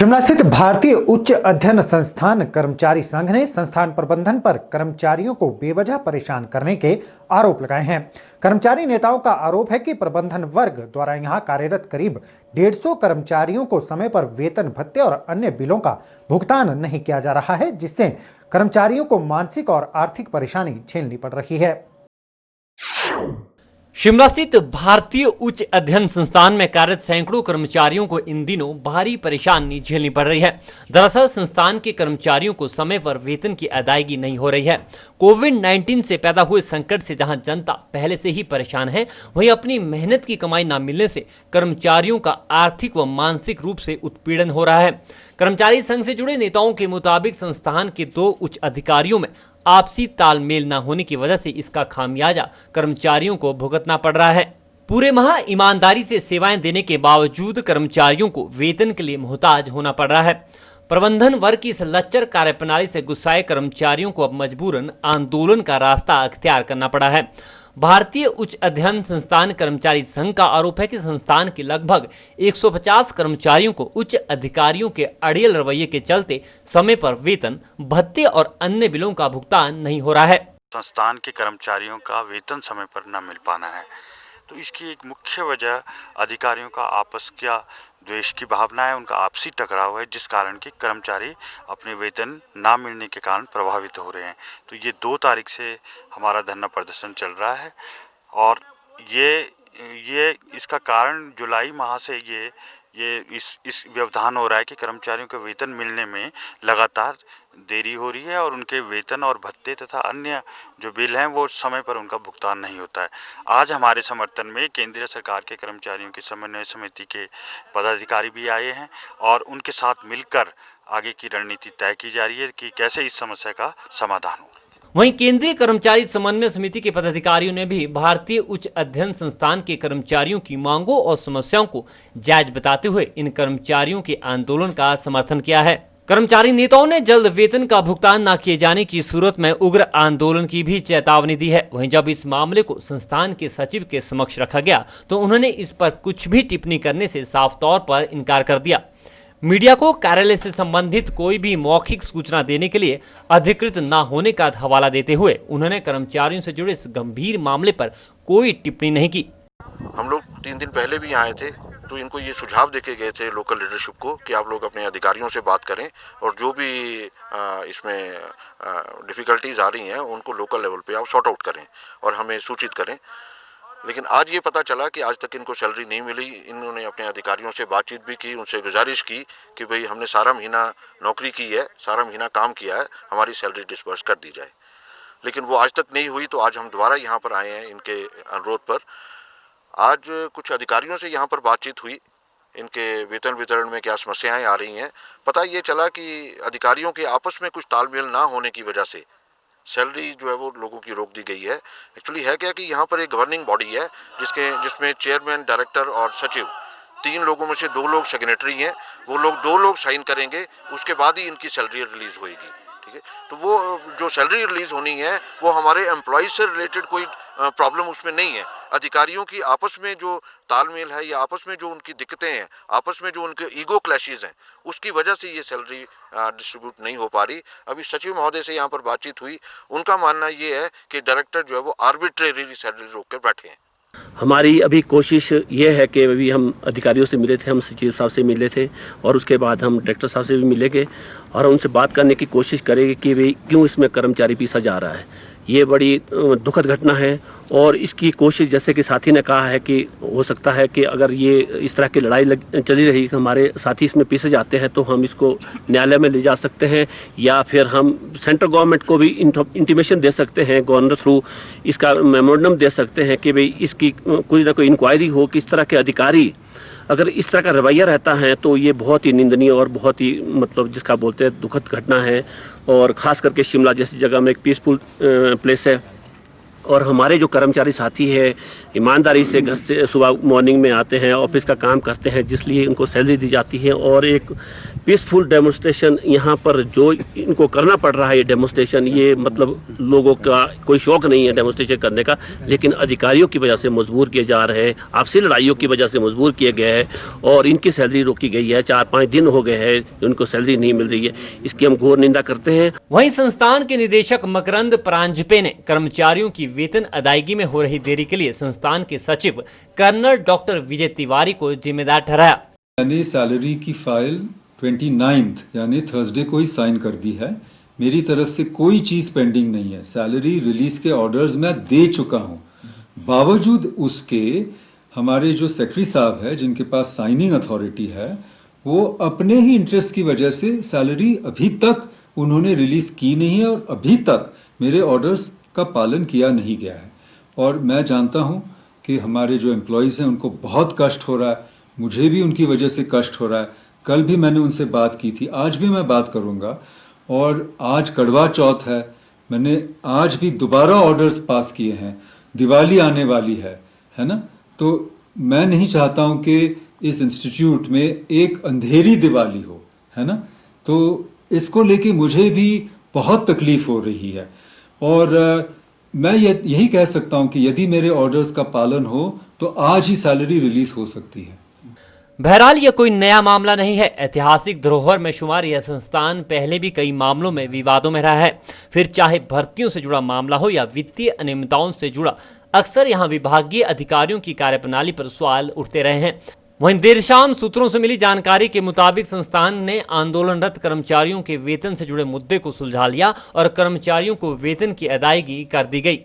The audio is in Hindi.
शिमला स्थित भारतीय उच्च अध्ययन संस्थान कर्मचारी संघ ने संस्थान प्रबंधन पर कर्मचारियों को बेवजह परेशान करने के आरोप लगाए हैं। कर्मचारी नेताओं का आरोप है कि प्रबंधन वर्ग द्वारा यहां कार्यरत करीब 150 कर्मचारियों को समय पर वेतन भत्ते और अन्य बिलों का भुगतान नहीं किया जा रहा है, जिससे कर्मचारियों को मानसिक और आर्थिक परेशानी झेलनी पड़ रही है। शिमला स्थित भारतीय उच्च अध्ययन संस्थान में कार्यरत सैकड़ों कर्मचारियों को इन दिनों भारी परेशानी झेलनी पड़ रही है। दरअसल संस्थान के कर्मचारियों को समय पर वेतन की अदायगी नहीं हो रही है। कोविड-19 से पैदा हुए संकट से जहां जनता पहले से ही परेशान है, वहीं अपनी मेहनत की कमाई न मिलने से कर्मचारियों का आर्थिक व मानसिक रूप से उत्पीड़न हो रहा है। कर्मचारी संघ से जुड़े नेताओं के मुताबिक संस्थान के 2 उच्च अधिकारियों में आपसी तालमेल न होने की वजह से इसका खामियाजा कर्मचारियों को भुगतना पड़ रहा है। पूरे माह ईमानदारी से सेवाएं देने के बावजूद कर्मचारियों को वेतन के लिए मोहताज होना पड़ रहा है। प्रबंधन वर्ग की इस लच्चर कार्यप्रणाली से गुस्साए कर्मचारियों को अब मजबूरन आंदोलन का रास्ता अख्तियार करना पड़ा है। भारतीय उच्च अध्ययन संस्थान कर्मचारी संघ का आरोप है कि संस्थान के लगभग 150 कर्मचारियों को उच्च अधिकारियों के अड़ियल रवैये के चलते समय पर वेतन, भत्ते और अन्य बिलों का भुगतान नहीं हो रहा है। संस्थान के कर्मचारियों का वेतन समय पर न मिल पाना है, तो इसकी एक मुख्य वजह अधिकारियों का आपस का द्वेष की भावना है, उनका आपसी टकराव है, जिस कारण कि कर्मचारी अपने वेतन ना मिलने के कारण प्रभावित हो रहे हैं। तो ये 2 तारीख से हमारा धरना प्रदर्शन चल रहा है और ये इसका कारण जुलाई माह से इस व्यवधान हो रहा है कि कर्मचारियों के वेतन मिलने में लगातार देरी हो रही है और उनके वेतन और भत्ते तथा अन्य जो बिल हैं वो समय पर उनका भुगतान नहीं होता है। आज हमारे समर्थन में केंद्रीय सरकार के कर्मचारियों की समन्वय समिति के पदाधिकारी भी आए हैं और उनके साथ मिलकर आगे की रणनीति तय की जा रही है कि कैसे इस समस्या का समाधान हो। वहीं केंद्रीय कर्मचारी समन्वय समिति के पदाधिकारियों ने भी भारतीय उच्च अध्ययन संस्थान के कर्मचारियों की मांगों और समस्याओं को जायज बताते हुए इन कर्मचारियों के आंदोलन का समर्थन किया है। कर्मचारी नेताओं ने जल्द वेतन का भुगतान न किए जाने की सूरत में उग्र आंदोलन की भी चेतावनी दी है। वहीं जब इस मामले को संस्थान के सचिव के समक्ष रखा गया तो उन्होंने इस पर कुछ भी टिप्पणी करने से साफ तौर पर इनकार कर दिया। मीडिया को कार्यालय से संबंधित कोई भी मौखिक सूचना देने के लिए अधिकृत न होने का हवाला देते हुए उन्होंने कर्मचारियों से जुड़े इस गंभीर मामले पर कोई टिप्पणी नहीं की। हम लोग 3 दिन पहले भी आए थे तो इनको ये सुझाव देके गए थे लोकल लीडरशिप को कि आप लोग अपने अधिकारियों से बात करें और जो भी इसमें डिफ़िकल्टीज आ रही हैं उनको लोकल लेवल पे आप सॉर्ट आउट करें और हमें सूचित करें। लेकिन आज ये पता चला कि आज तक इनको सैलरी नहीं मिली। इन्होंने अपने अधिकारियों से बातचीत भी की, उनसे गुजारिश की कि भाई हमने सारा महीना नौकरी की है, सारा महीना काम किया है, हमारी सैलरी डिस्बर्स कर दी जाए। लेकिन वो आज तक नहीं हुई। तो आज हम दोबारा यहाँ पर आए हैं इनके अनुरोध पर। आज कुछ अधिकारियों से यहाँ पर बातचीत हुई, इनके वेतन वितरण में क्या समस्याएं आ रही हैं। पता ये चला कि अधिकारियों के आपस में कुछ तालमेल ना होने की वजह से सैलरी जो है वो लोगों की रोक दी गई है। एक्चुअली है क्या कि यहाँ पर एक गवर्निंग बॉडी है जिसमें चेयरमैन, डायरेक्टर और सचिव 3 लोगों में से 2 लोग सेक्रेटरी हैं। वो लोग 2 लोग साइन करेंगे, उसके बाद ही इनकी सैलरी रिलीज़ होएगी। ठीक है, तो वो जो सैलरी रिलीज़ होनी है वो हमारे एम्प्लॉय से रिलेटेड कोई प्रॉब्लम उसमें नहीं है। अधिकारियों की आपस में जो तालमेल है या आपस में जो उनकी दिक्कतें हैं, आपस में जो उनके ईगो क्लैशेस हैं, उसकी वजह से ये सैलरी डिस्ट्रीब्यूट नहीं हो पा रही। अभी सचिव महोदय से यहाँ पर बातचीत हुई, उनका मानना ये है कि डायरेक्टर जो है वो आर्बिट्रेरी सैलरी रोक कर बैठे हैं। हमारी अभी कोशिश ये है कि अभी हम अधिकारियों से मिले थे, हम सचिव साहब से मिले थे और उसके बाद हम डायरेक्टर साहब से भी मिलेंगे और उनसे बात करने की कोशिश करेंगे कि भाई क्यों इसमें कर्मचारी पीसा जा रहा है। ये बड़ी दुखद घटना है और इसकी कोशिश, जैसे कि साथी ने कहा है कि हो सकता है कि अगर ये इस तरह की लड़ाई चली रही, हमारे साथी इसमें पीसे जाते हैं तो हम इसको न्यायालय में ले जा सकते हैं या फिर हम सेंट्रल गवर्नमेंट को भी इंटीमेशन दे सकते हैं, गवर्नर थ्रू इसका मेमोरेंडम दे सकते हैं कि भाई इसकी कोई ना कोई इंक्वायरी हो कि इस तरह के अधिकारी अगर इस तरह का रवैया रहता है तो ये बहुत ही निंदनीय और बहुत ही जिसका बोलते हैं दुखद घटना है। और ख़ास करके शिमला जैसी जगह में एक पीसफुल प्लेस है और हमारे जो कर्मचारी साथी है ईमानदारी से घर से सुबह मॉर्निंग में आते हैं, ऑफिस का काम करते हैं, जिसलिए उनको सैलरी दी जाती है और एक पीसफुल डेमोन्स्ट्रेशन यहाँ पर जो इनको करना पड़ रहा है, ये डेमोन्स्ट्रेशन, ये मतलब लोगों का कोई शौक नहीं है डेमोन्स्ट्रेशन करने का, लेकिन अधिकारियों की वजह से मजबूर किए जा रहे हैं, आपसी लड़ाइयों की वजह से मजबूर किए गए हैं और इनकी सैलरी रोकी गई है। 4-5 दिन हो गए हैं उनको सैलरी नहीं मिल रही है, इसकी हम घोर निंदा करते हैं। वहीं संस्थान के निदेशक मकरंद परांजपे ने कर्मचारियों की वेतन अदायगी में हो रही देरी के लिए संस्थान के सचिव कर्नल डॉक्टर विजय तिवारी को जिम्मेदार ठहराया। मैंने सैलरी की फाइल 29 यानी थर्सडे को ही साइन कर दी है। मेरी तरफ से कोई चीज़ पेंडिंग नहीं है। सैलरी रिलीज के ऑर्डर्स मैं दे चुका हूँ। बावजूद उसके हमारे जो सेक्रेटरी साहब है जिनके पास साइनिंग अथॉरिटी है, वो अपने ही इंटरेस्ट की वजह से सैलरी अभी तक उन्होंने रिलीज की नहीं है और अभी तक मेरे ऑर्डर्स का पालन किया नहीं गया है। और मैं जानता हूँ कि हमारे जो एम्प्लॉयज़ हैं उनको बहुत कष्ट हो रहा है, मुझे भी उनकी वजह से कष्ट हो रहा है। कल भी मैंने उनसे बात की थी, आज भी मैं बात करूँगा। और आज कड़वा चौथ है, मैंने आज भी दोबारा ऑर्डर्स पास किए हैं। दिवाली आने वाली है ना? तो मैं नहीं चाहता हूँ कि इस इंस्टीट्यूट में एक अंधेरी दिवाली हो, है ना? तो इसको लेके मुझे भी बहुत तकलीफ हो रही है और मैं यही कह सकता हूँ कि यदि मेरे ऑर्डर्स का पालन हो तो आज ही सैलरी रिलीज हो सकती है। बहरहाल यह कोई नया मामला नहीं है। ऐतिहासिक धरोहर में शुमार यह संस्थान पहले भी कई मामलों में विवादों में रहा है। फिर चाहे भर्तियों से जुड़ा मामला हो या वित्तीय अनियमितताओं से जुड़ा, अक्सर यहाँ विभागीय अधिकारियों की कार्यप्रणाली पर सवाल उठते रहे हैं। वहीं देर शाम सूत्रों से मिली जानकारी के मुताबिक संस्थान ने आंदोलनरत कर्मचारियों के वेतन से जुड़े मुद्दे को सुलझा लिया और कर्मचारियों को वेतन की अदायगी कर दी गई।